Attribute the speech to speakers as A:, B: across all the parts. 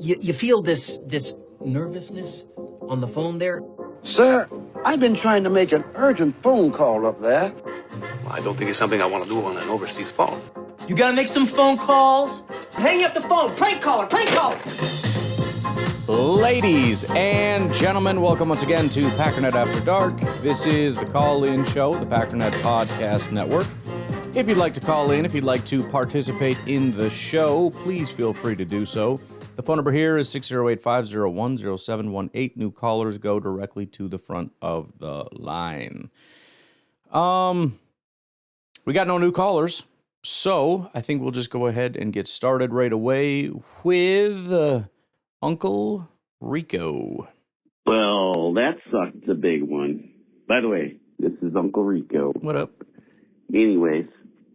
A: You feel this nervousness on the phone there?
B: Sir, I've been trying to make an urgent phone call up there.
C: Well, I don't think it's something I want to do on an overseas phone.
A: You gotta make some phone calls. Hang up the phone. Prank caller. Prank caller.
D: Ladies and gentlemen, welcome once again to Packernet After Dark. This is the call-in show, the Packernet Podcast Network. If you'd like to call in, if you'd like to participate in the show, please feel free to do so. The phone number here is 608-501-0718. New callers go directly to the front of the line. We got no new callers, so I think we'll just go ahead and get started right away with Uncle Rico.
E: Well, that sucked a big one. By the way, this is Uncle Rico.
D: What up?
E: Anyways,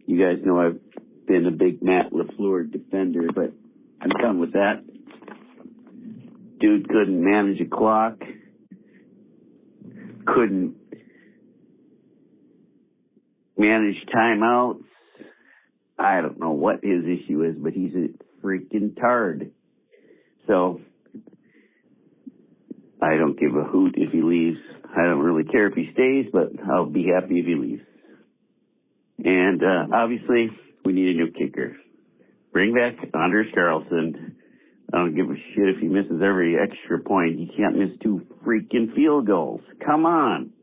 E: you guys know I've been a big Matt LaFleur defender, but I'm done with that. Dude couldn't manage a clock. Couldn't manage timeouts. I don't know what his issue is, but he's a freaking tard. So, I don't give a hoot if he leaves. I don't really care if he stays, but I'll be happy if he leaves. And obviously, we need a new kicker. Bring back Anders Carlson. I don't give a shit if he misses every extra point. You can't miss 2 freaking field goals. Come on.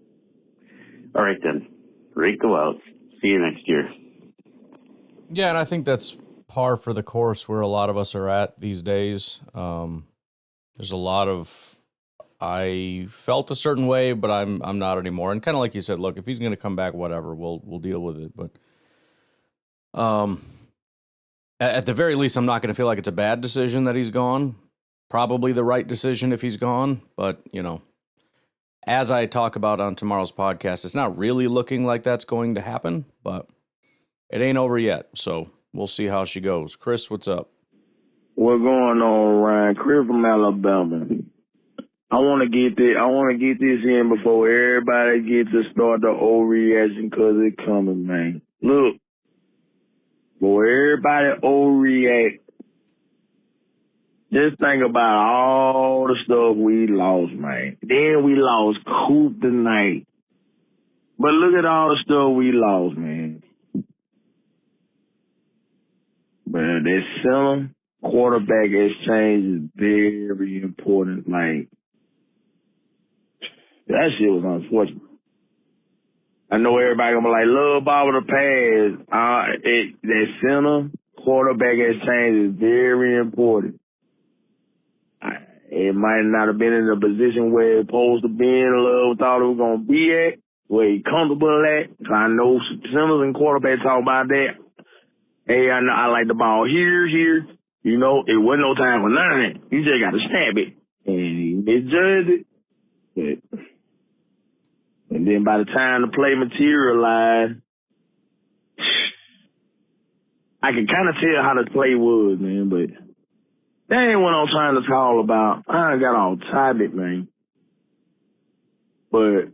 E: All right, then. Rico out. See you next year.
D: Yeah, and I think that's par for the course where a lot of us are at these days. There's a lot of, I felt a certain way, but I'm not anymore. And kind of like you said, look, if he's going to come back, whatever, we'll deal with it. But at the very least, I'm not going to feel like it's a bad decision that he's gone. Probably the right decision if he's gone. But, you know, as I talk about on tomorrow's podcast, it's not really looking like that's going to happen, but it ain't over yet. So we'll see how she goes. Chris, what's up?
F: What's going on, Ryan? Chris from Alabama. I want to get this in before everybody gets to start the overreaction because it's coming, man. Look, before everybody overreact, just think about all the stuff we lost, man. Then we lost Coop tonight. But look at all the stuff we lost, man. But that center quarterback exchange is very important. Like, that shit was unfortunate. I know everybody gonna be like, love Bob the pass. That center quarterback exchange is very important. It might not have been in the position where it's supposed to be in, love thought it was gonna be at, where he comfortable at. So I know centers and quarterbacks talk about that. Hey, I know I like the ball here. You know, it wasn't no time for none of that. You just got to snap it. And he misjudged it. And then by the time the play materialized, I can kind of tell how the play was, man. But that ain't what I'm trying to call about. I done got all topic, man. But,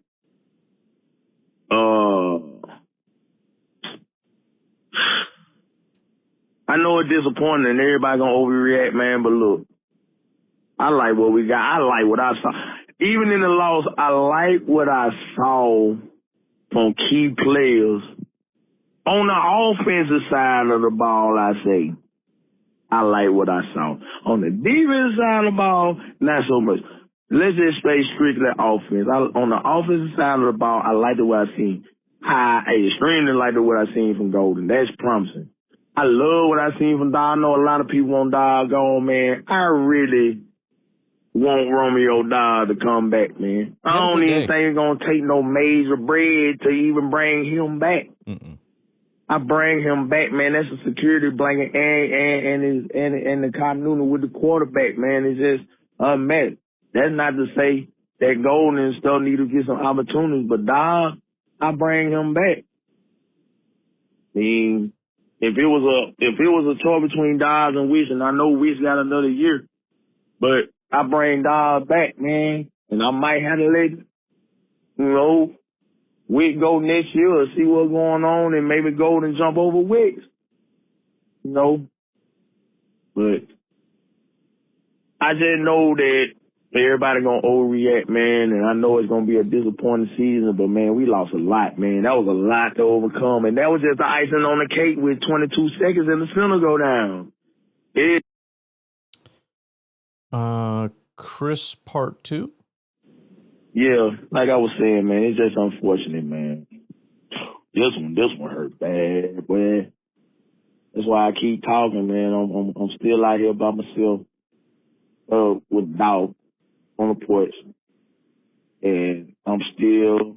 F: I know it's disappointing and everybody gonna overreact, man, but look, I like what we got. I like what I saw. Even in the loss, I like what I saw from key players. On the offensive side of the ball, I say, I like what I saw. On the defensive side of the ball, not so much. Let's just stay strictly offense. On the offensive side of the ball, I like what I seen. I extremely like what I seen from Golden. That's promising. I love what I seen from Dog. I know a lot of people want Doggone, man. I really want Romeo Dog to come back, man. I don't even think it's going to take no major bread to even bring him back. Mm-mm. I bring him back, man. That's a security blanket and the continuity with the quarterback, man. It's just unmatched. That's not to say that Golden and stuff need to get some opportunities, but Dog, I bring him back. I mean, if it was a choice between Dodds and Wish, and I know Wish got another year, but I bring Dodds back, man, and I might have to let, Wick go next year or see what's going on and maybe go and jump over Wicks. But I just know that everybody gonna overreact, man, and I know it's gonna be a disappointing season, but man, we lost a lot, man. That was a lot to overcome, and that was just the icing on the cake with 22 seconds and the center go down.
D: Chris, part 2.
F: Yeah, like I was saying, man, it's just unfortunate, man. This one hurt bad, boy. That's why I keep talking, man. I'm still out here by myself, with dog on the porch, and I'm still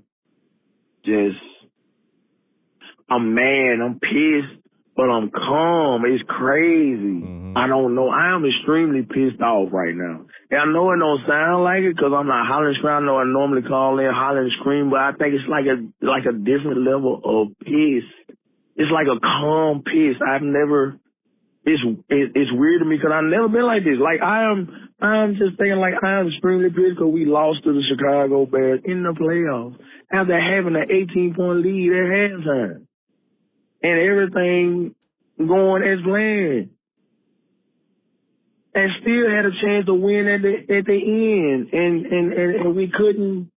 F: I'm mad, I'm pissed, but I'm calm. It's crazy.
D: Mm-hmm.
F: I don't know. I am extremely pissed off right now. And I know it don't sound like it because I'm not hollering scream. I know I normally call in hollering scream, but I think it's like a different level of pissed. It's like a calm piss. It's weird to me because I've never been like this. Like I'm just thinking like I am extremely pissed because we lost to the Chicago Bears in the playoffs after having an 18-point lead at halftime and everything going as planned, and still had a chance to win at the end, and we couldn't.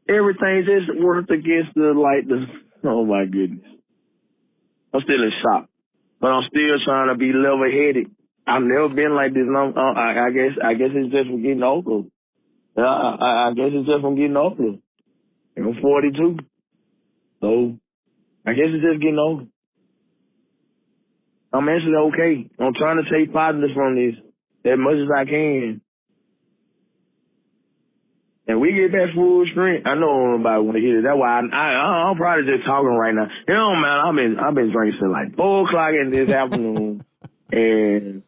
F: Everything just worked against the. Oh my goodness. I'm still in shock, but I'm still trying to be level-headed. I've never been like this. And I guess it's just from getting older. I guess it's just from getting older. And I'm 42, so I guess it's just getting older. I'm actually okay. I'm trying to take positives from this as much as I can. And we get that full strength. I know nobody want to hear it. That's why I'm probably just talking right now. It don't matter. I've been drinking since like 4 o'clock in this afternoon, and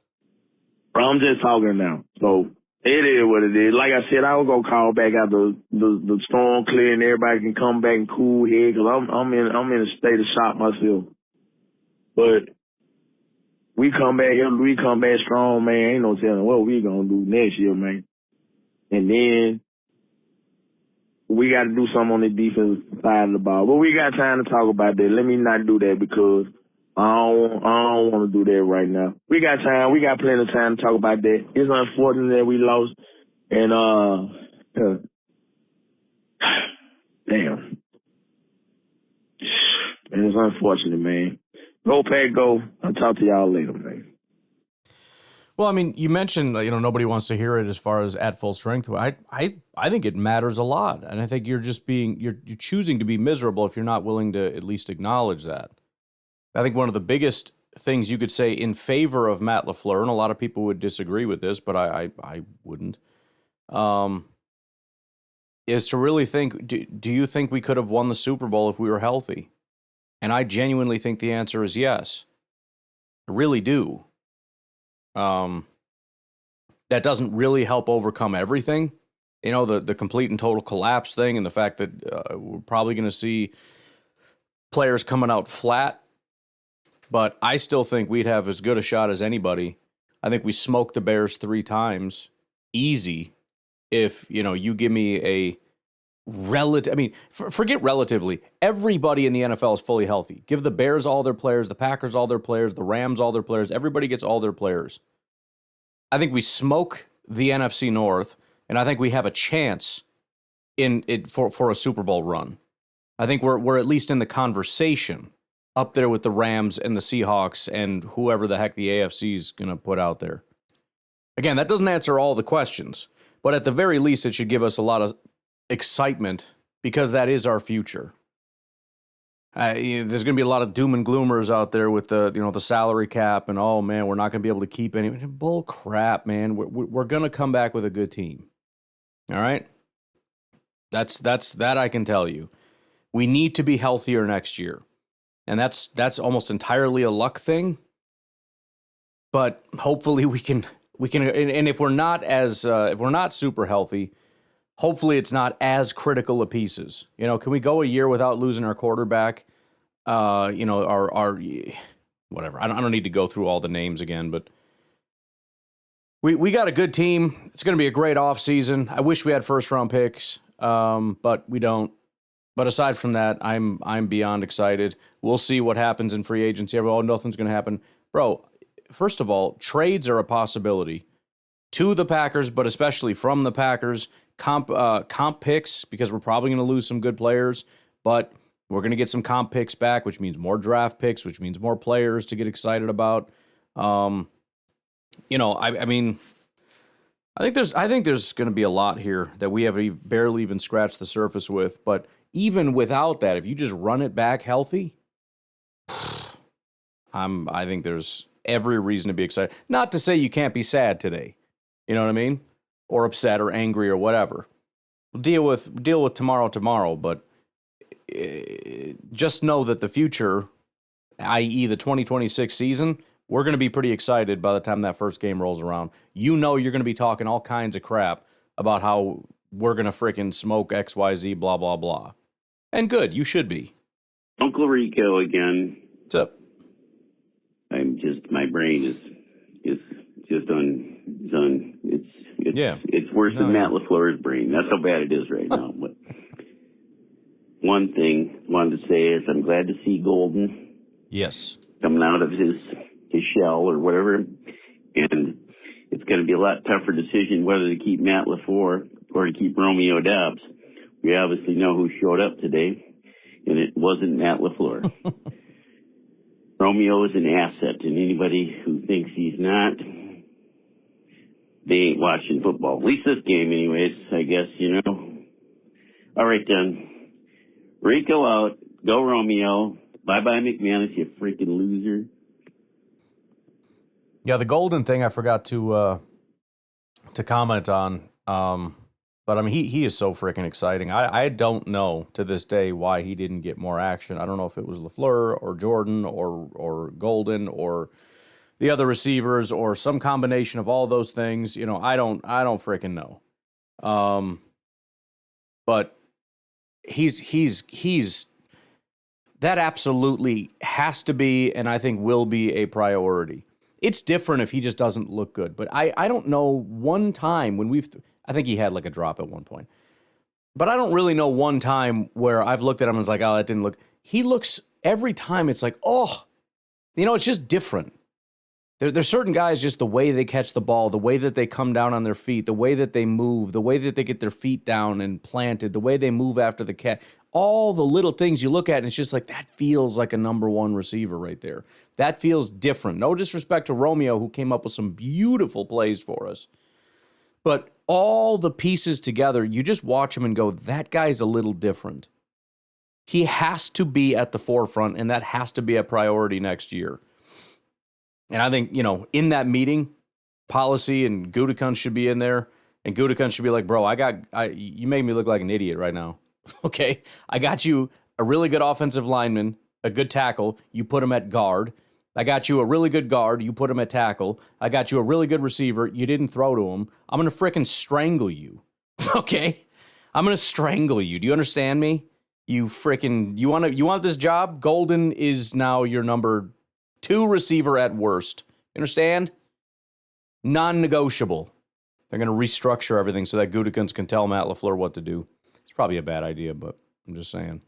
F: I'm just talking now. So it is what it is. Like I said, I was gonna call back after the storm clear and everybody can come back and cool head because I'm in a state of shock myself. But we come back here, we come back strong, man. Ain't no telling what we gonna do next year, man. And then we got to do something on the defensive side of the ball. But we got time to talk about that. Let me not do that because I don't want to do that right now. We got time. We got plenty of time to talk about that. It's unfortunate that we lost. And, damn. And it's unfortunate, man. Go, Pack, go. I'll talk to y'all later, man.
D: Well, I mean, you mentioned nobody wants to hear it as far as at full strength. I think it matters a lot, and I think you're just you're choosing to be miserable if you're not willing to at least acknowledge that. I think one of the biggest things you could say in favor of Matt LaFleur, and a lot of people would disagree with this, but I wouldn't, is to really think: do you think we could have won the Super Bowl if we were healthy? And I genuinely think the answer is yes. I really do. That doesn't really help overcome everything. The complete and total collapse thing and the fact that we're probably going to see players coming out flat. But I still think we'd have as good a shot as anybody. I think we smoked the Bears 3 times. Easy. If, you give me a relative, forget relatively. Everybody in the NFL is fully healthy. Give the Bears all their players, the Packers all their players, the Rams all their players. Everybody gets all their players. I think we smoke the NFC North, and I think we have a chance in it for a Super Bowl run. I think we're at least in the conversation up there with the Rams and the Seahawks and whoever the heck the AFC is going to put out there. Again, that doesn't answer all the questions, but at the very least, it should give us a lot of excitement because that is our future. There's going to be a lot of doom and gloomers out there with the salary cap and, oh man, we're not going to be able to keep any. Bull crap, man. We're going to come back with a good team. All right? That's that I can tell you. We need to be healthier next year. And that's almost entirely a luck thing. But hopefully we can and if we're not super healthy, hopefully it's not as critical of pieces. Can we go a year without losing our quarterback? Our whatever. I don't need to go through all the names again, but we got a good team. It's going to be a great offseason. I wish we had first round picks, but we don't. But aside from that, I'm beyond excited. We'll see what happens in free agency. Nothing's going to happen. Bro, first of all, trades are a possibility. to the Packers, but especially from the Packers. Comp picks, because we're probably going to lose some good players, but we're going to get some comp picks back, which means more draft picks, which means more players to get excited about. I mean, I think there's going to be a lot here that we have barely even scratched the surface with. But even without that, if you just run it back healthy, I think there's every reason to be excited. Not to say you can't be sad today, you know what I mean, or upset or angry or whatever. Deal with tomorrow. But just know that the future, i.e., the 2026 season, we're going to be pretty excited by the time that first game rolls around. You know you're going to be talking all kinds of crap about how we're going to freaking smoke XYZ, blah, blah, blah. And good, you should be.
E: Uncle Rico again.
D: What's up?
E: My brain is just it's worse than Matt LaFleur's brain. That's how bad it is right now. But one thing I wanted to say is I'm glad to see Golden.
D: Yes.
E: Coming out of his shell or whatever. And it's going to be a lot tougher decision whether to keep Matt LaFleur or to keep Romeo Doubs. We obviously know who showed up today, and it wasn't Matt LaFleur. Romeo is an asset, and anybody who thinks he's not, they ain't watching football. At least this game anyways, I guess, you know. All right, then. Rico out. Go Romeo. Bye-bye McManus, you freaking loser.
D: Yeah, the Golden thing I forgot to comment on. But I mean, he is so freaking exciting. I don't know to this day why he didn't get more action. I don't know if it was LaFleur or Jordan or Golden or the other receivers or some combination of all those things. You know, I don't freaking know. But he's that absolutely has to be, and I think will be, a priority. It's different if he just doesn't look good. But I don't know one time when I think he had like a drop at one point. But I don't really know one time where I've looked at him and was like, oh, that didn't look. He looks, every time it's like, oh, you know, it's just different. There's certain guys, just the way they catch the ball, the way that they come down on their feet, the way that they move, the way that they get their feet down and planted, the way they move after the catch. All the little things you look at, and it's just like, that feels like a number one receiver right there. That feels different. No disrespect to Romeo, who came up with some beautiful plays for us. But all the pieces together, you just watch him and go, that guy's a little different. He has to be at the forefront, and that has to be a priority next year. And I think, you know, in that meeting, Policy and Gutekunst should be in there, and Gutekunst should be like, bro, you made me look like an idiot right now. Okay, I got you a really good offensive lineman, a good tackle, you put him at guard. I got you a really good guard, you put him at tackle. I got you a really good receiver, you didn't throw to him. I'm going to frickin' strangle you. Okay? I'm going to strangle you. Do you understand me? You want this job? Golden is now your number 2 receiver at worst. You understand? Non-negotiable. They're going to restructure everything so that Gutekunst can tell Matt LaFleur what to do. It's probably a bad idea, but I'm just saying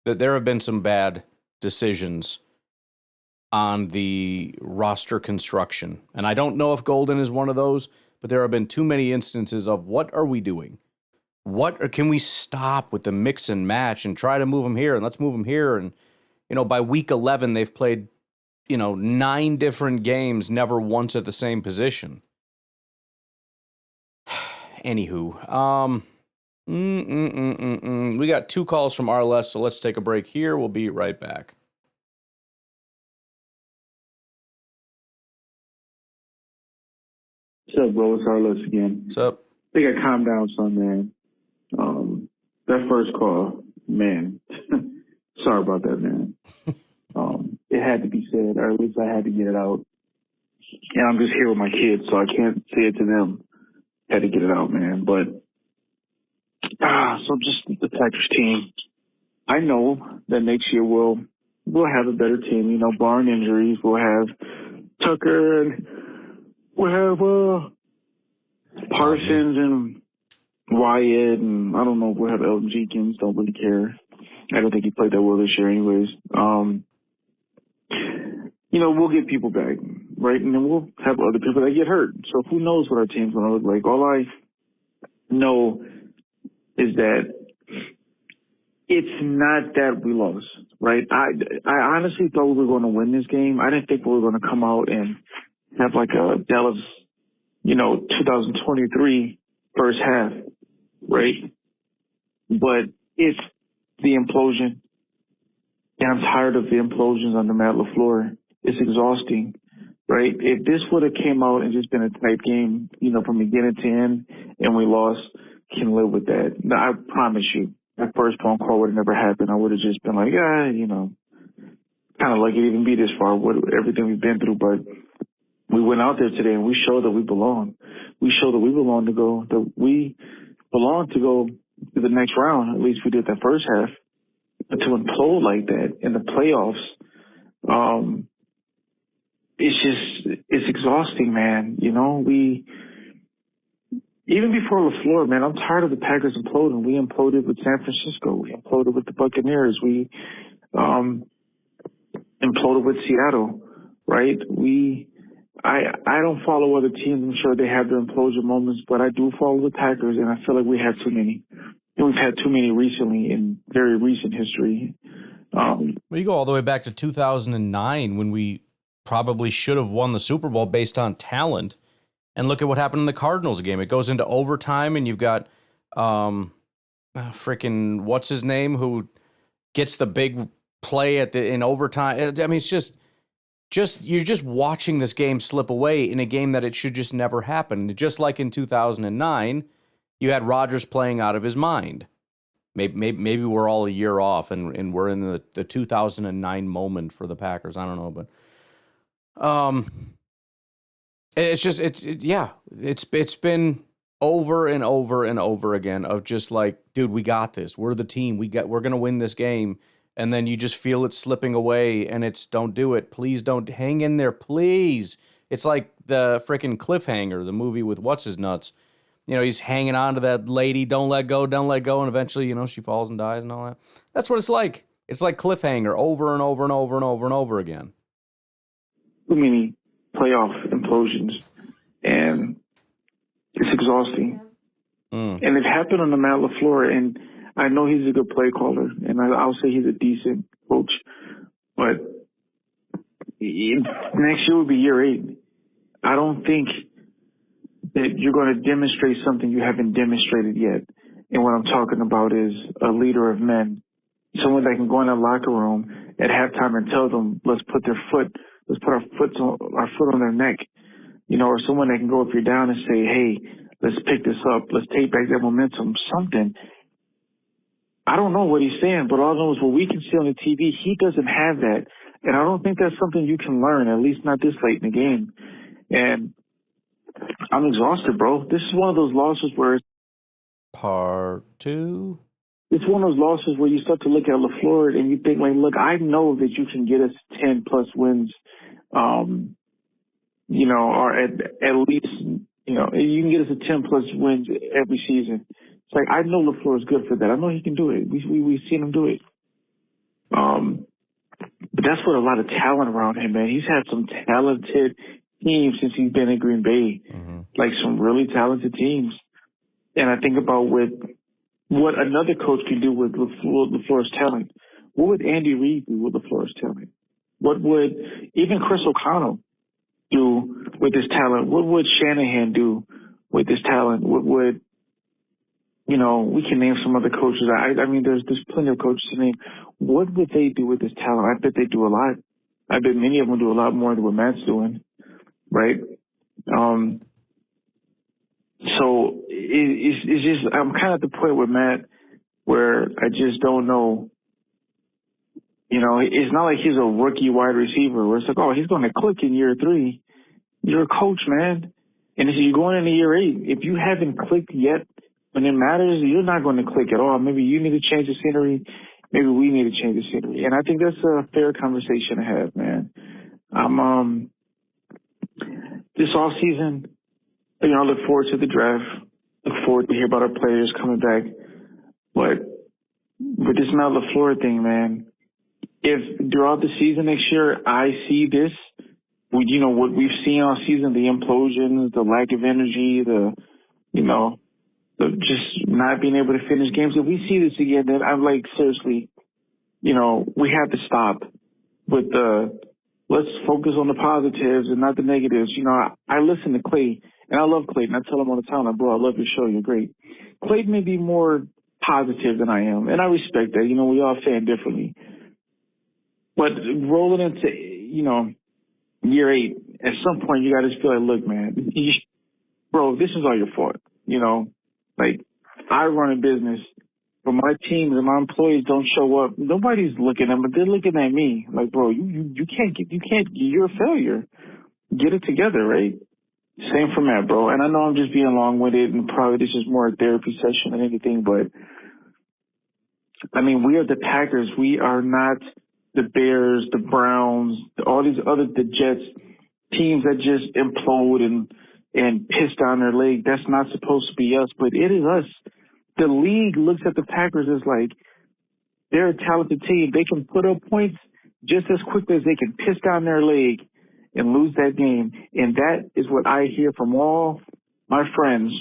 D: that there have been some bad decisions on the roster construction. And I don't know if Golden is one of those, but there have been too many instances of, what are we doing? Can we stop with the mix and match and try to move them here and let's move them here? And, you know, by week 11, they've played, 9 different games, never once at the same position. Anywho, we got 2 calls from RLS, so let's take a break here. We'll be right back.
G: What's up, bro? It's RLS again.
D: What's up?
G: I think I calmed down some, man. That first call, man. Sorry about that, man. It had to be said, or at least I had to get it out. And I'm just here with my kids, so I can't say it to them. Had to get it out, man. But so just the Packers team. I know that next year we'll have a better team. Barring injuries, we'll have Tucker and we'll have Parsons and Wyatt, and I don't know if we'll have Elton Jenkins. Don't really care. I don't think he played that well this year anyways. We'll get people back. right? And then we'll have other people that get hurt. So who knows what our team's going to look like? All I know is that it's not that we lost, right? I honestly thought we were going to win this game. I didn't think we were going to come out and have like a Dallas, 2023 first half, right? But it's the implosion, and I'm tired of the implosions under Matt LaFleur. It's exhausting, right? If this would have came out and just been a tight game, from beginning to end, and we lost, can live with that. Now, I promise you, that first phone call would have never happened. I would have just been like, kind of lucky to even be this far with everything we've been through. But we went out there today and we showed that we belong. We showed that we belong to go, to the next round. At least we did that first half. But to implode like that in the playoffs, it's exhausting, man. Even before LaFleur, man, I'm tired of the Packers imploding. We imploded with San Francisco. We imploded with the Buccaneers. We imploded with Seattle, right? I don't follow other teams. I'm sure they have their implosion moments, but I do follow the Packers, and I feel like we had too many. And we've had too many recently in very recent history.
D: Well, you go all the way back to 2009 when we probably should have won the Super Bowl based on talent. And look at what happened in the Cardinals game. It goes into overtime, and you've got freaking what's his name who gets the big play in overtime. I mean, it's just you're just watching this game slip away in a game that it should just never happen. Just like in 2009, you had Rodgers playing out of his mind. Maybe we're all a year off, and we're in the 2009 moment for the Packers. I don't know, but it's been over and over and over again of just like, dude, we got this. We're the team. We're going to win this game. And then you just feel it slipping away, and it's don't do it. Please don't hang in there, please. It's like the freaking cliffhanger, the movie with what's his nuts. He's hanging on to that lady, don't let go, and eventually, she falls and dies and all that. That's what it's like. It's like cliffhanger over and over and over and over and over again.
G: Too many playoff implosions, and it's exhausting. And it happened under Matt LaFleur, and I know he's a good play caller, and I'll say he's a decent coach, but next year will be year 8. I don't think that you're going to demonstrate something you haven't demonstrated yet. And what I'm talking about is a leader of men, someone that can go in the locker room at halftime and tell them, let's put our foot on their neck, or someone that can go if you're down and say, hey, let's pick this up, let's take back that momentum, something. I don't know what he's saying, but all I know is what we can see on the TV, he doesn't have that. And I don't think that's something you can learn, at least not this late in the game. And I'm exhausted, bro. This is one of those losses where
D: Part 2.
G: It's one of those losses where you start to look at LaFleur and you think, like, look, I know that you can get us 10-plus wins, or at least, you can get us 10-plus wins every season. It's like, I know LaFleur is good for that. I know he can do it. We've seen him do it. But that's with a lot of talent around him, man. He's had some talented teams since he's been in Green Bay, like some really talented teams. And I think about what another coach can do with LaFleur's talent. What would Andy Reid do with LaFleur's talent? What would even Chris O'Connell do with his talent? What would Shanahan do with his talent? What would we can name some other coaches. I mean, there's plenty of coaches to name. What would they do with this talent? I bet they do a lot. I bet many of them do a lot more than what Matt's doing, right? So it's just, I'm kind of at the point with Matt where I just don't know. It's not like he's a rookie wide receiver where it's like, oh, he's going to click in year 3. You're a coach, man. And if you're going into year 8, if you haven't clicked yet, when it matters, you're not going to click at all. Maybe you need to change the scenery. Maybe we need to change the scenery. And I think that's a fair conversation to have, man. This off season, I look forward to the draft. Look forward to hear about our players coming back. But with this Matt LaFleur thing, man, if throughout the season next year I see this, what we've seen all season, the implosions, the lack of energy, the just not being able to finish games. If we see this again, then I'm like, seriously, we have to stop with let's focus on the positives and not the negatives. I listen to Clay, and I love Clayton. I tell him all the time, like, bro, I love your show. You're great. Clayton may be more positive than I am, and I respect that. We all fan differently. But rolling into, year 8, at some point you got to feel like, look, man, bro, this is all your fault. Like, I run a business, but my teams and my employees don't show up. Nobody's looking at them, but they're looking at me. Like, bro, you can't, you're a failure. Get it together, right? Same for Matt, bro. And I know I'm just being long-winded, and probably this is more a therapy session than anything, but I mean, we are the Packers. We are not the Bears, the Browns, all these the Jets, teams that just implode and piss down their leg. That's not supposed to be us, but it is us. The league looks at the Packers as like, they're a talented team. They can put up points just as quickly as they can piss down their leg and lose that game. And that is what I hear from all my friends,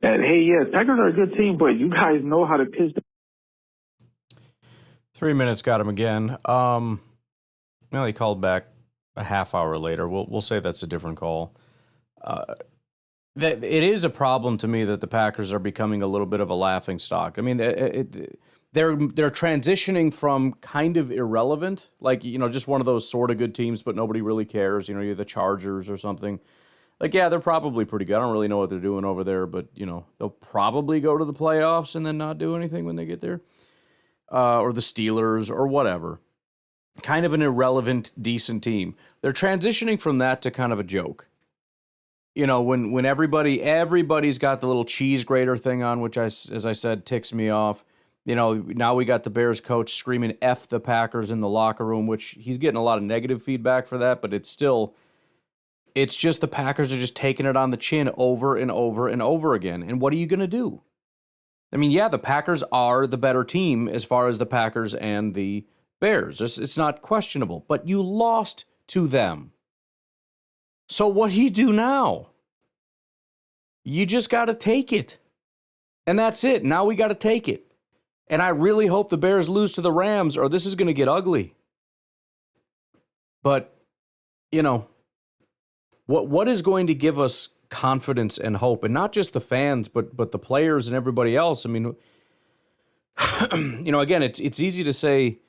G: that, hey, yeah, Packers are a good team, but you guys know how to piss down.
D: 3 minutes got him again. Well, he called back a half hour later. We'll say that's a different call. It is a problem to me that the Packers are becoming a little bit of a laughing stock. I mean, they're transitioning from kind of irrelevant, like, just one of those sort of good teams, but nobody really cares. You're the Chargers or something. Like, yeah, they're probably pretty good. I don't really know what they're doing over there, but, they'll probably go to the playoffs and then not do anything when they get there. Or the Steelers or whatever. Kind of an irrelevant, decent team. They're transitioning from that to kind of a joke. When everybody's got the little cheese grater thing on, which, as I said, ticks me off. Now we got the Bears coach screaming F the Packers in the locker room, which he's getting a lot of negative feedback for that, but it's just the Packers are just taking it on the chin over and over and over again. And what are you going to do? I mean, yeah, the Packers are the better team as far as the Packers and the Bears. It's not questionable, but you lost to them. So what do you do now? You just got to take it. And that's it. Now we got to take it. And I really hope the Bears lose to the Rams, or this is going to get ugly. But, what is going to give us confidence and hope? And not just the fans, but the players and everybody else. I mean, again, it's easy to say,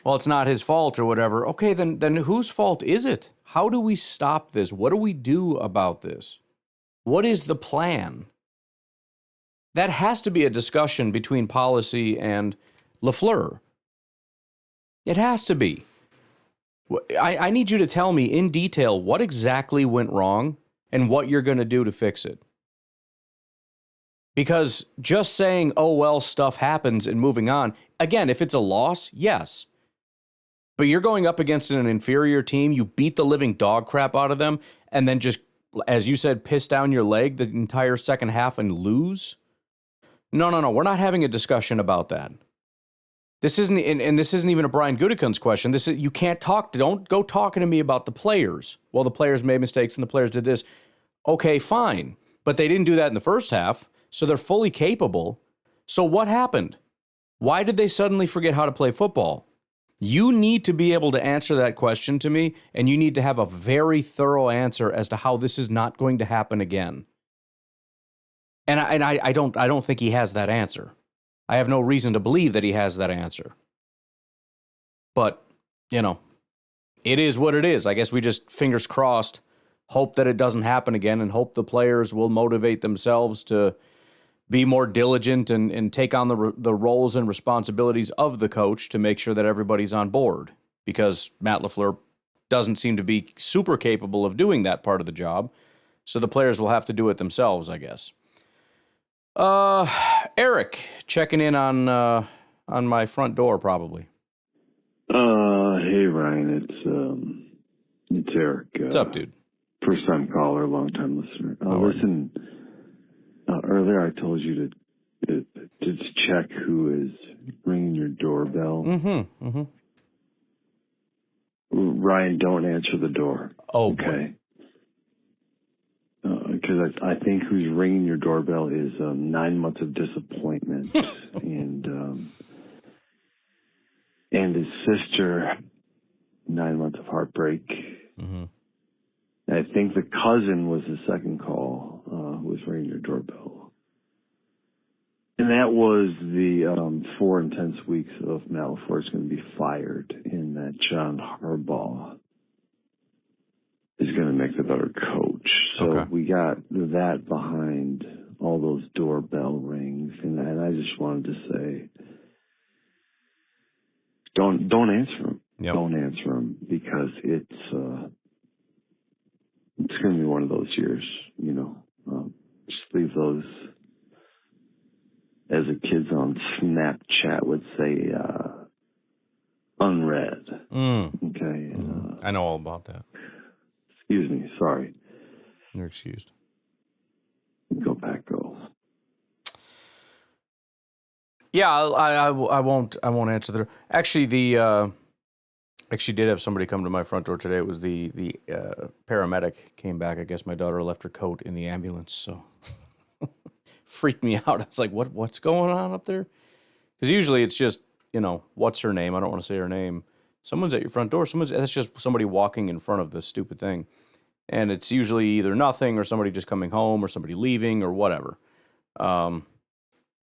D: well, it's not his fault or whatever. Okay, then whose fault is it? How do we stop this? What do we do about this? What is the plan? That has to be a discussion between policy and LaFleur. It has to be. I need you to tell me in detail what exactly went wrong and what you're going to do to fix it. Because just saying, oh, well, stuff happens and moving on, again, if it's a loss, yes. But you're going up against an inferior team, you beat the living dog crap out of them, and then just, as you said, piss down your leg the entire second half and lose? No, we're not having a discussion about that. This isn't, and this isn't even a Brian Gutekunst question. You can't don't go talking to me about the players. Well, the players made mistakes and the players did this. Okay, fine. But they didn't do that in the first half, so they're fully capable. So what happened? Why did they suddenly forget how to play football? You need to be able to answer that question to me, and you need to have a very thorough answer as to how this is not going to happen again. And I don't think he has that answer. I have no reason to believe that he has that answer. But, it is what it is. I guess we just, fingers crossed, hope that it doesn't happen again and hope the players will motivate themselves to be more diligent and take on the roles and responsibilities of the coach to make sure that everybody's on board. Because Matt LaFleur doesn't seem to be super capable of doing that part of the job. So the players will have to do it themselves, I guess. Eric, checking in on my front door, probably.
H: Hey Ryan, it's Eric.
D: What's up, dude?
H: First time caller, long time listener. Listen, earlier I told you to just check who is ringing your doorbell.
D: Mm-hmm.
H: Ryan, don't answer the door.
D: Oh,
H: okay. Because I think who's ringing your doorbell is 9 months of disappointment and his sister, 9 months of heartbreak.
D: Mm-hmm.
H: I think the cousin was the second call who was ringing your doorbell. And that was the 4 intense weeks of Matt LaFleur is going to be fired and that John Harbaugh is going to make the better coach. So we got that behind all those doorbell rings. And I just wanted to say, don't answer them. Yep. Don't answer them because it's going to be one of those years, you know. Just leave those, as the kids on Snapchat would say, unread. Okay.
D: I know all about that.
H: Excuse me. Sorry.
D: You're excused.
H: Go Pack, go.
D: Yeah, I won't answer the. Actually, actually did have somebody come to my front door today. It was the paramedic came back. I guess my daughter left her coat in the ambulance, so freaked me out. I was like, what's going on up there? Because usually it's just, you know, what's her name? I don't want to say her name. Someone's at your front door. That's just somebody walking in front of this stupid thing. And it's usually either nothing or somebody just coming home or somebody leaving or whatever. But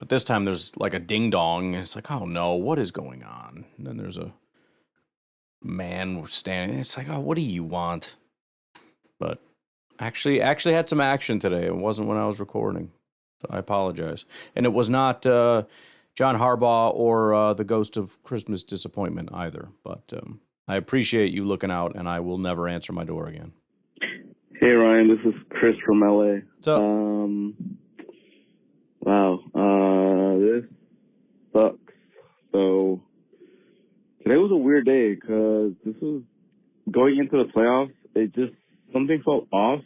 D: this time there's like a ding dong. And it's like, oh no, what is going on? And then there's a man standing. It's like, oh, what do you want? But actually had some action today. It wasn't when I was recording. So I apologize. And it was not John Harbaugh or the ghost of Christmas disappointment either. But I appreciate you looking out, and I will never answer my door again.
I: Hey, Ryan, this is Chris from LA.
D: What's up?
I: Wow, this sucks. So today was a weird day because this was going into the playoffs. It just, something felt off.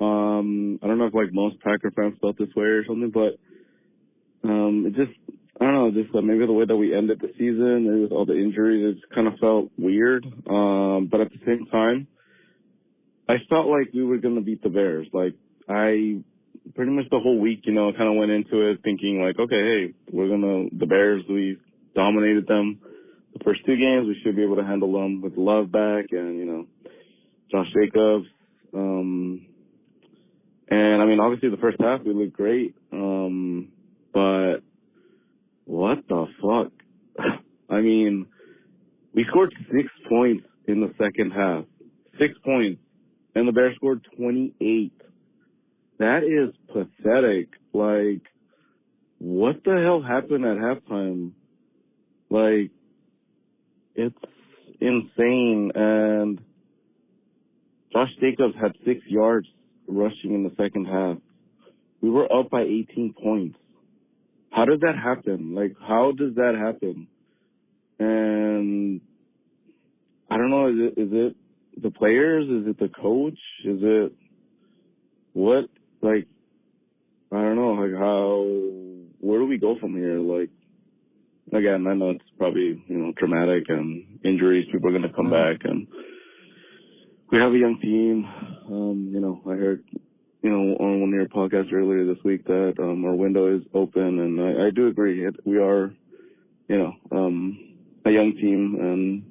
I: I don't know if like most Packer fans felt this way or something, but it just, I don't know, just maybe the way that we ended the season, with all the injuries, it just kind of felt weird. But at the same time, I felt like we were going to beat the Bears. Like, I pretty much the whole week, you know, kind of went into it thinking like, okay, hey, the Bears, we dominated them the first 2 games. We should be able to handle them with Love back and, you know, Josh Jacobs. And I mean, obviously the first half we looked great. But what the fuck? I mean, we scored 6 points in the second half. 6 points. And the Bears scored 28. That is pathetic. Like, what the hell happened at halftime? Like, it's insane. And Josh Jacobs had 6 yards rushing in the second half. We were up by 18 points. How does that happen? Like, how does that happen? And I don't know, is it the players? Is it the coach? Is it what? Like, I don't know, like where do we go from here? Like, again, I know it's probably, you know, traumatic and injuries, people are going to come back, and we have a young team. You know, I heard, you know, on one of your podcasts earlier this week that our window is open, and I do agree. We are, you know, a young team and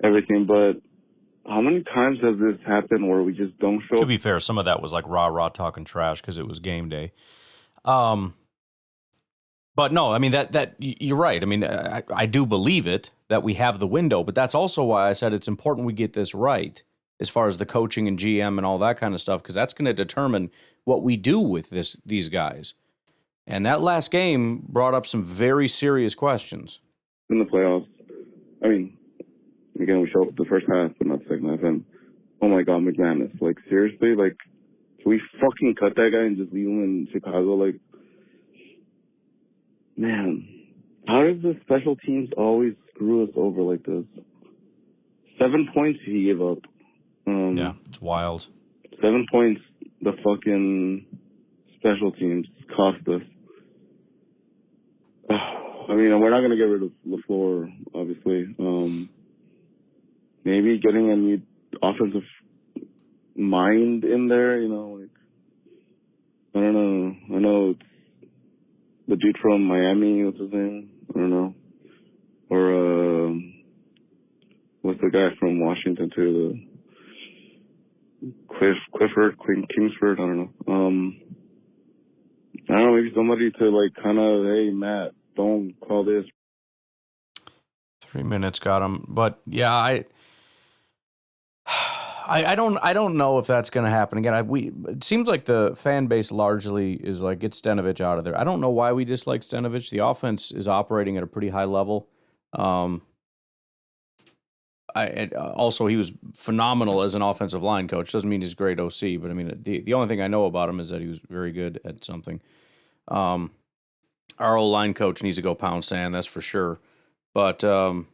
I: everything, but how many times has this happened where we just don't show?
D: To be fair, some of that was like rah talking trash because it was game day. But no, I mean that you're right. I mean, I do believe it that we have the window, but that's also why I said it's important we get this right as far as the coaching and GM and all that kind of stuff, because that's going to determine what we do with these guys. And that last game brought up some very serious questions.
I: In the playoffs, I mean, again, we showed up the first half, but not the second half, and oh my God, McManus. Like, seriously? Like, can we fucking cut that guy and just leave him in Chicago? Like, man, how does the special teams always screw us over like this? 7 points he gave up.
D: Yeah, it's wild.
I: 7 points the fucking special teams cost us. I mean, we're not going to get rid of LaFleur, obviously. maybe getting a new offensive mind in there, you know, like, I don't know. I know it's the dude from Miami, what's his name? I don't know. Or, what's the guy from Washington, too? Kingsford, I don't know. I don't know, maybe somebody to, like, kind of, hey, Matt, don't call this.
D: 3 minutes got him. But, yeah, I don't know if that's going to happen again. It seems like the fan base largely is like, get Stenavich out of there. I don't know why we dislike Stenavich. The offense is operating at a pretty high level. Also, he was phenomenal as an offensive line coach. Doesn't mean he's a great OC, but I mean, the only thing I know about him is that he was very good at something. Our O-line coach needs to go pound sand, that's for sure. But oh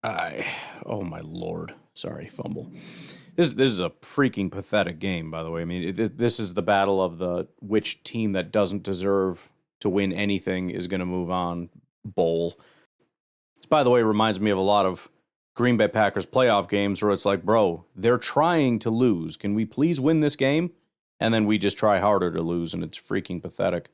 D: my Lord. Sorry, fumble. This is a freaking pathetic game, by the way. I mean, this is the battle of the which team that doesn't deserve to win anything is going to move on bowl. This, by the way, reminds me of a lot of Green Bay Packers playoff games where it's like, bro, they're trying to lose. Can we please win this game? And then we just try harder to lose, and it's freaking pathetic.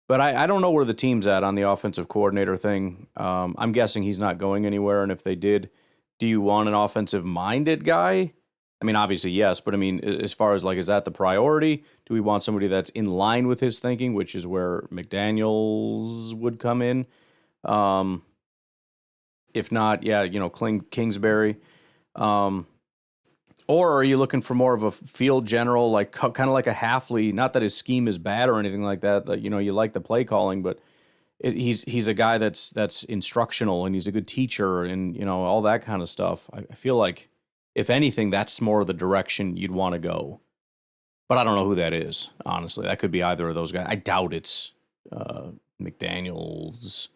D: But I don't know where the team's at on the offensive coordinator thing. I'm guessing he's not going anywhere, and if they did, do you want an offensive-minded guy? I mean, obviously, yes, but I mean, as far as, like, is that the priority? Do we want somebody that's in line with his thinking, which is where McDaniels would come in? If not, yeah, you know, Kingsbury. Or are you looking for more of a field general, like kind of like a Halfley? Not that his scheme is bad or anything like that. That, you know, you like the play calling, but he's a guy that's instructional and he's a good teacher and, you know, all that kind of stuff. I feel like, if anything, that's more the direction you'd want to go. But I don't know who that is, honestly. That could be either of those guys. I doubt it's McDaniels.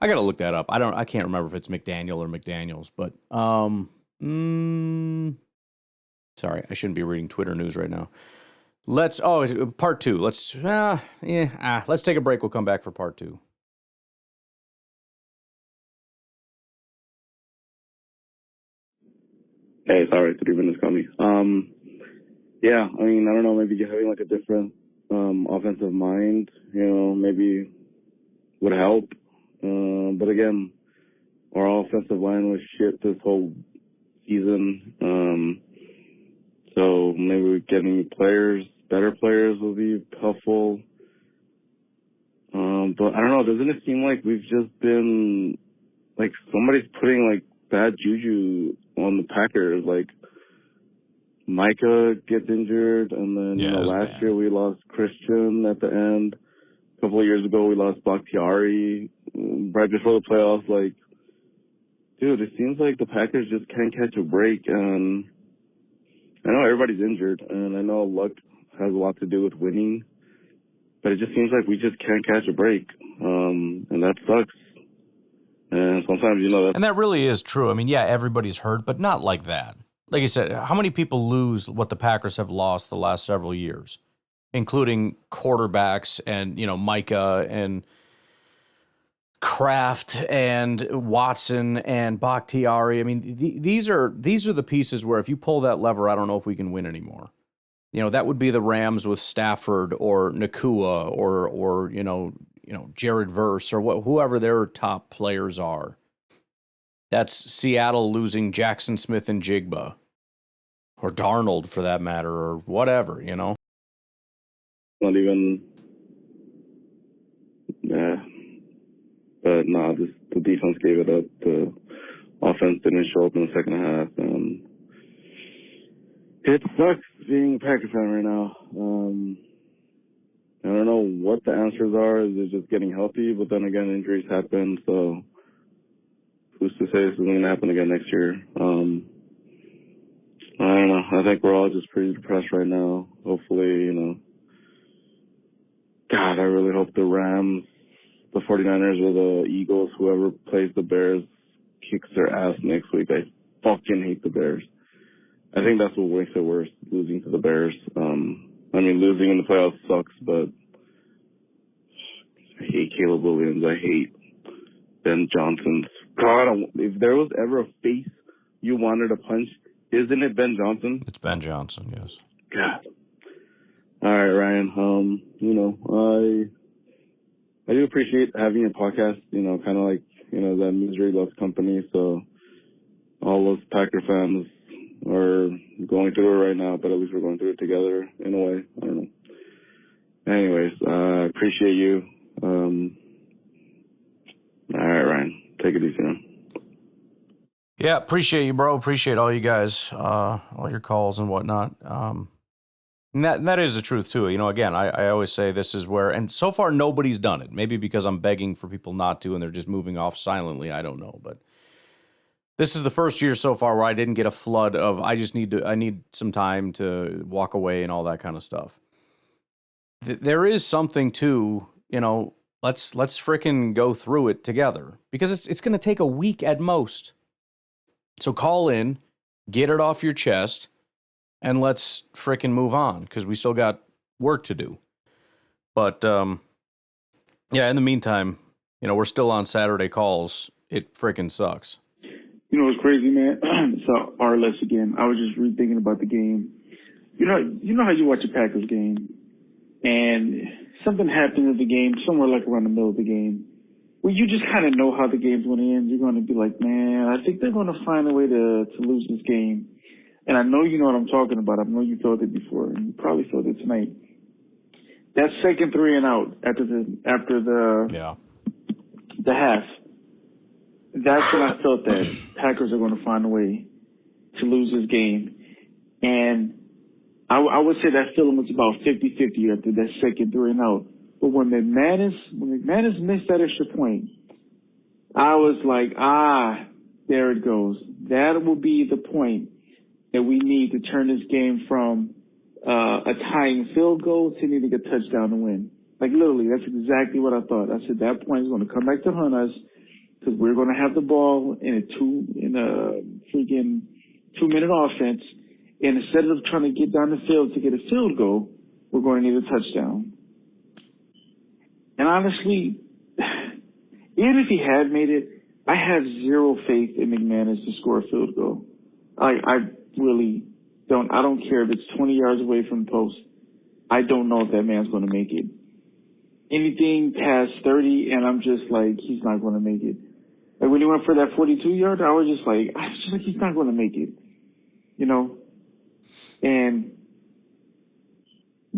D: I got to look that up. I can't remember if it's McDaniel or McDaniels, but sorry, I shouldn't be reading Twitter news right now. Part two. Let's take a break. We'll come back for part two.
I: Hey, sorry, 3 minutes got me. Yeah, I mean, I don't know, maybe having like a different offensive mind, you know, maybe would help. But again, our offensive line was shit this whole season. So maybe getting better players will be helpful. But I don't know, doesn't it seem like we've just been, like, somebody's putting, like, bad juju on the Packers? Like, Micah gets injured, and then, you know, last year we lost Christian at the end. A couple of years ago we lost Bakhtiari right before the playoffs. Like, dude, it seems like the Packers just can't catch a break, and I know everybody's injured, and I know luck has a lot to do with winning, but it just seems like we just can't catch a break, and that sucks. And sometimes, you know,
D: and that really is true. I mean, yeah, everybody's hurt, but not like that. Like I said, how many people lose what the Packers have lost the last several years, including quarterbacks and, you know, Micah and Kraft and Watson and Bakhtiari. I mean, these are the pieces where if you pull that lever, I don't know if we can win anymore. You know, that would be the Rams with Stafford or Nakua or you know Jared Verse or whoever their top players are. That's Seattle losing Jackson Smith and Jigba, or Darnold for that matter, or whatever, you know.
I: Not even, but no, the defense gave it up. The offense didn't show up in the second half. It sucks being a Packers fan right now. I don't know what the answers are. Is it just getting healthy? But then again, injuries happen, so who's to say this is going to happen again next year? I don't know. I think we're all just pretty depressed right now. Hopefully, you know, God, I really hope the Rams, the 49ers, or the Eagles, whoever plays the Bears, kicks their ass next week. I fucking hate the Bears. I think that's what makes it worse, losing to the Bears. I mean, losing in the playoffs sucks, but I hate Caleb Williams. I hate Ben Johnson's God, if there was ever a face you wanted to punch, isn't it Ben Johnson?
D: It's Ben Johnson, yes.
I: God. All right, Ryan. I do appreciate having a podcast, kind of like, that misery loves company. So all those Packer fans are going through it right now, but at least we're going through it together in a way. I don't know. Anyways, appreciate you. All right, Ryan, take it easy, man.
D: Yeah, appreciate you, bro. Appreciate all you guys, all your calls and whatnot. And that is the truth, too. Again, I always say this is where, and so far nobody's done it. Maybe because I'm begging for people not to and they're just moving off silently. I don't know. But this is the first year so far where I didn't get a flood of, I need some time to walk away and all that kind of stuff. There is something to, let's frickin' go through it together because it's going to take a week at most. So call in, get it off your chest, and let's frickin' move on because we still got work to do. But, in the meantime, we're still on Saturday calls. It frickin' sucks.
G: It's crazy, man. So, RLS again. I was just rethinking about the game. You know how you watch a Packers game and something happens in the game, somewhere like around the middle of the game, where you just kind of know how the game's going to end. You're going to be like, man, I think they're going to find a way to lose this game. And I know you know what I'm talking about. I know you felt it before, and you probably felt it tonight. That second 3 and out after the half, that's when I felt that Packers are going to find a way to lose this game. And I would say that feeling was about 50-50 after that second 3 and out. But when McManus missed that extra point, I was like, there it goes. That will be the point that we need to turn this game from a tying field goal to needing a touchdown to win. Like, literally, that's exactly what I thought. I said that point is going to come back to hunt us because we're going to have the ball in a freaking 2-minute offense. And instead of trying to get down the field to get a field goal, we're going to need a touchdown. And honestly, even if he had made it, I have zero faith in McManus to score a field goal. I really don't. I don't care if it's 20 yards away from the post. I don't know if that man's going to make it. Anything past 30, and I'm just like, he's not going to make it. Like when he went for that 42-yarder, I was just like, he's not going to make it. And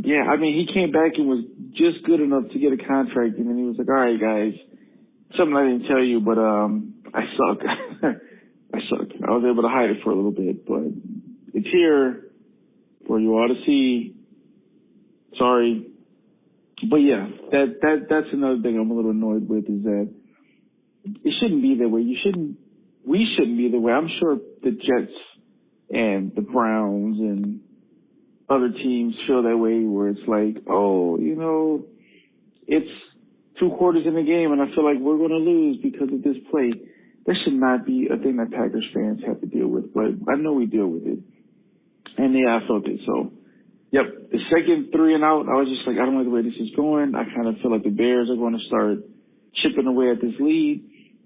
G: yeah, I mean, he came back and was just good enough to get a contract, and then he was like, all right, guys, something I didn't tell you, but I suck. I suck. I was able to hide it for a little bit, but it's here for you all to see. Sorry. But yeah, that's another thing I'm a little annoyed with is that it shouldn't be that way. We shouldn't be that way. I'm sure the Jets and the Browns and other teams feel that way where it's like, it's 2 quarters in the game and I feel like we're going to lose because of this play. That should not be a thing that Packers fans have to deal with, but I know we deal with it. And yeah, I felt it. So, yep, the second 3 and out, I was just like, I don't like the way this is going. I kind of feel like the Bears are going to start chipping away at this lead.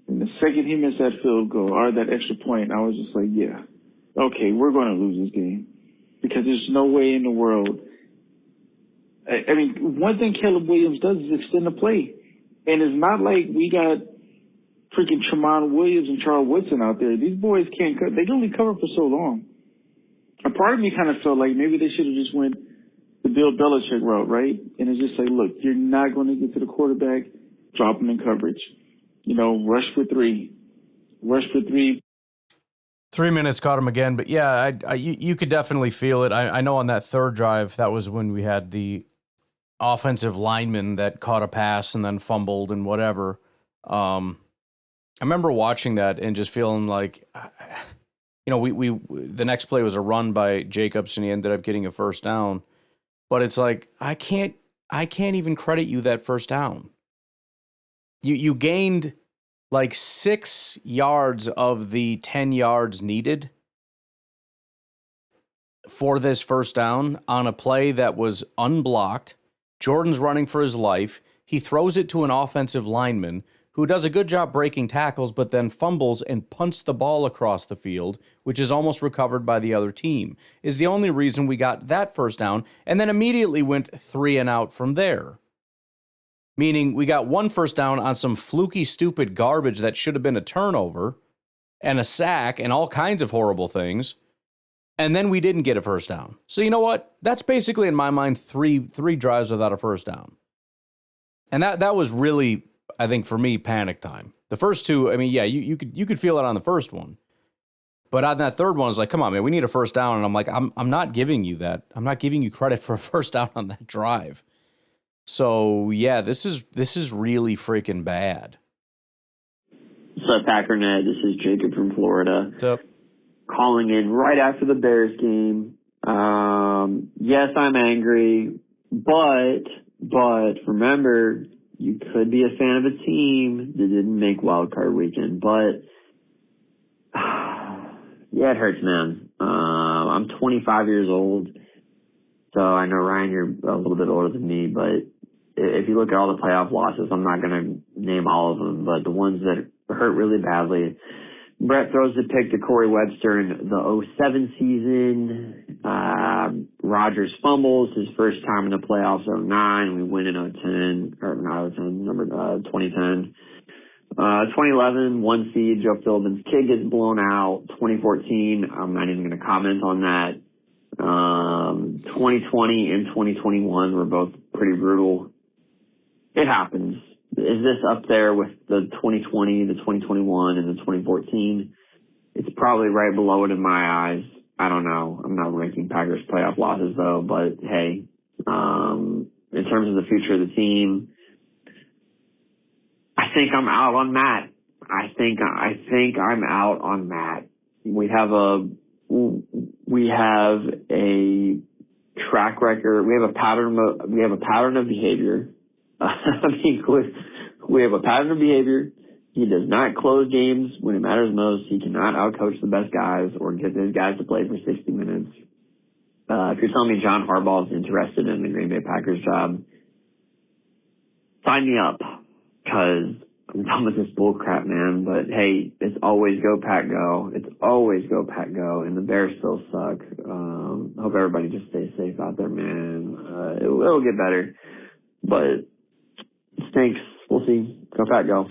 G: And the second he missed that field goal or that extra point, I was just like, yeah, okay, we're going to lose this game because there's no way in the world. I mean, one thing Caleb Williams does is extend the play. And it's not like we got freaking Tremont Williams and Charles Woodson out there. These boys can't cut. They can only cover for so long. A part of me kind of felt like maybe they should have just went the Bill Belichick route, right? And it's just like, look, you're not going to get to the quarterback, drop him in coverage. Rush for 3. Rush for 3.
D: 3 minutes caught him again, but yeah, you could definitely feel it. I know on that third drive, that was when we had the offensive lineman that caught a pass and then fumbled and whatever. I remember watching that and just feeling like, we the next play was a run by Jacobs and he ended up getting a first down. But it's like, I can't even credit you that first down. You gained like 6 yards of the 10 yards needed for this first down on a play that was unblocked. Jordan's running for his life. He throws it to an offensive lineman who does a good job breaking tackles, but then fumbles and punts the ball across the field, which is almost recovered by the other team, is the only reason we got that first down, and then immediately went 3 and out from there. Meaning we got 1 first down on some fluky, stupid garbage that should have been a turnover and a sack and all kinds of horrible things. And then we didn't get a first down. So you know what? That's basically, in my mind, three drives without a first down. And that was really, I think, for me, panic time. The first 2, I mean, yeah, you could feel it on the first one. But on that third one, it's like, come on, man, we need a first down. And I'm like, I'm not giving you that. I'm not giving you credit for a first down on that drive. So, yeah, this is really freaking bad.
J: What's up, Packernet? This is Jacob from Florida.
D: What's up?
J: Calling in right after the Bears game. Yes, I'm angry, but remember, you could be a fan of a team that didn't make wild card weekend. But yeah, it hurts, man. I'm 25 years old, so I know, Ryan, you're a little bit older than me, but if you look at all the playoff losses, I'm not going to name all of them, but the ones that hurt really badly. Brett throws the pick to Corey Webster in the 2007 season. Rodgers fumbles his first time in the playoffs, 2009. We win in 2010. 2011, 1 seed, Joe Philbin's kid gets blown out. 2014, I'm not even going to comment on that. 2020 and 2021 were both pretty brutal. It happens. Is this up there with the 2020, the 2021, and the 2014? It's probably right below it in my eyes. I don't know. I'm not ranking Packers playoff losses, though. But, hey, in terms of the future of the team, I think I'm out on Matt. I think I'm out on Matt. We have a track record. We have a pattern of behavior. I mean, we have a pattern of behavior. He does not close games when it matters most. He cannot outcoach the best guys or get those guys to play for 60 minutes. If you're telling me John Harbaugh is interested in the Green Bay Packers job, sign me up, because I'm done with this bull crap, man. But, hey, it's always go, Pack, go. It's always go, Pack, go. And the Bears still suck. Hope everybody just stays safe out there, man. It'll get better. But stinks. We'll see. Go Pack, go.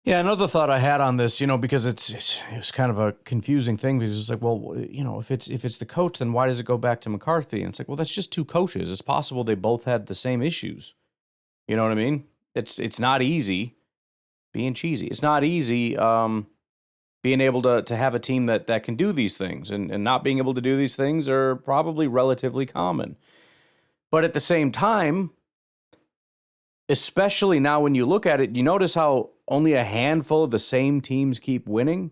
D: Yeah, another thought I had on this, because it was kind of a confusing thing, because it's like, well, if it's the coach, then why does it go back to McCarthy? And it's like, well, that's just 2 coaches. It's possible they both had the same issues. You know what I mean? It's not easy being cheesy. It's not easy being able to have a team that can do these things, and not being able to do these things are probably relatively common. But at the same time, especially now when you look at it, you notice how only a handful of the same teams keep winning?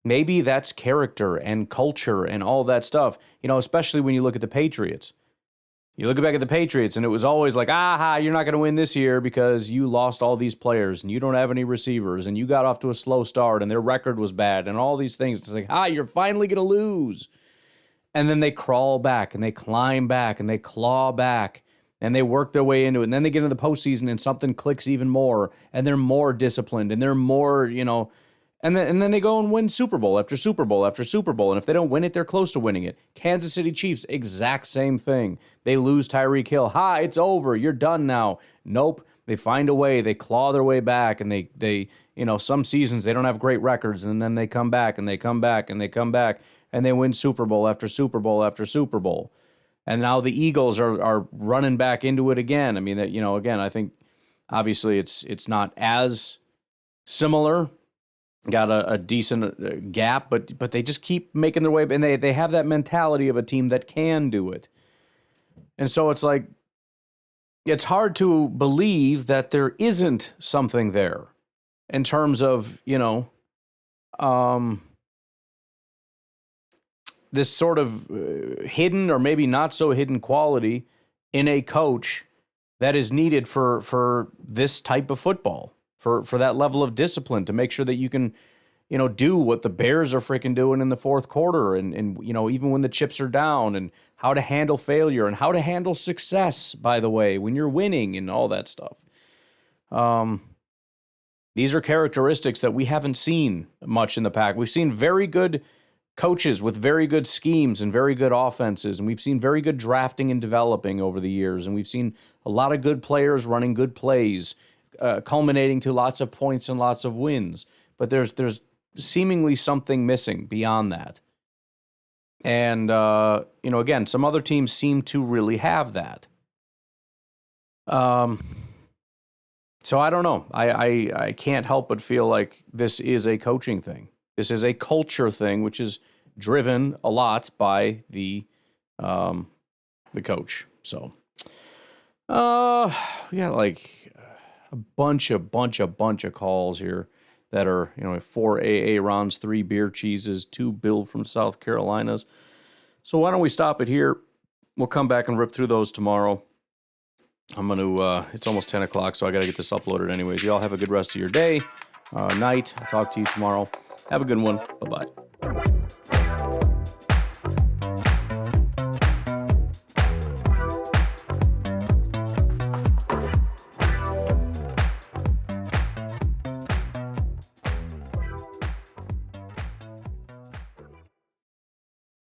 D: Maybe that's character and culture and all that stuff, especially when you look at the Patriots. You look back at the Patriots, and it was always like, you're not going to win this year because you lost all these players, and you don't have any receivers, and you got off to a slow start, and their record was bad, and all these things. It's like, you're finally going to lose. And then they crawl back, and they climb back, and they claw back, and they work their way into it. And then they get into the postseason, and something clicks even more, and they're more disciplined, and they're more, and then they go and win Super Bowl after Super Bowl after Super Bowl. And if they don't win it, they're close to winning it. Kansas City Chiefs, exact same thing. They lose Tyreek Hill. It's over. You're done now. Nope. They find a way. They claw their way back, and they some seasons they don't have great records, and then they come back, and they come back, and they come back, and they win Super Bowl after Super Bowl after Super Bowl. And now the Eagles are running back into it again. I mean, again, I think obviously it's not as similar. Got a decent gap, but they just keep making their way, and they have that mentality of a team that can do it. And so it's like, it's hard to believe that there isn't something there in terms of, this sort of hidden or maybe not so hidden quality in a coach that is needed for this type of football, for that level of discipline, to make sure that you can, do what the Bears are freaking doing in the fourth quarter, and even when the chips are down, and how to handle failure and how to handle success, by the way, when you're winning and all that stuff. These are characteristics that we haven't seen much in the Pack. We've seen very good coaches with very good schemes and very good offenses, and we've seen very good drafting and developing over the years, and we've seen a lot of good players running good plays, culminating to lots of points and lots of wins. But there's seemingly something missing beyond that. And, again, some other teams seem to really have that. So I don't know. I can't help but feel like this is a coaching thing. This is a culture thing, which is driven a lot by the coach. So, we got like a bunch of calls here that are, 4 AA Rons, 3 beer cheeses, 2 Bill from South Carolinas. So why don't we stop it here? We'll come back and rip through those tomorrow. I'm going to, it's almost 10 o'clock, so I got to get this uploaded anyways. Y'all have a good rest of your day, night. I'll talk to you tomorrow. Have a good one. Bye-bye.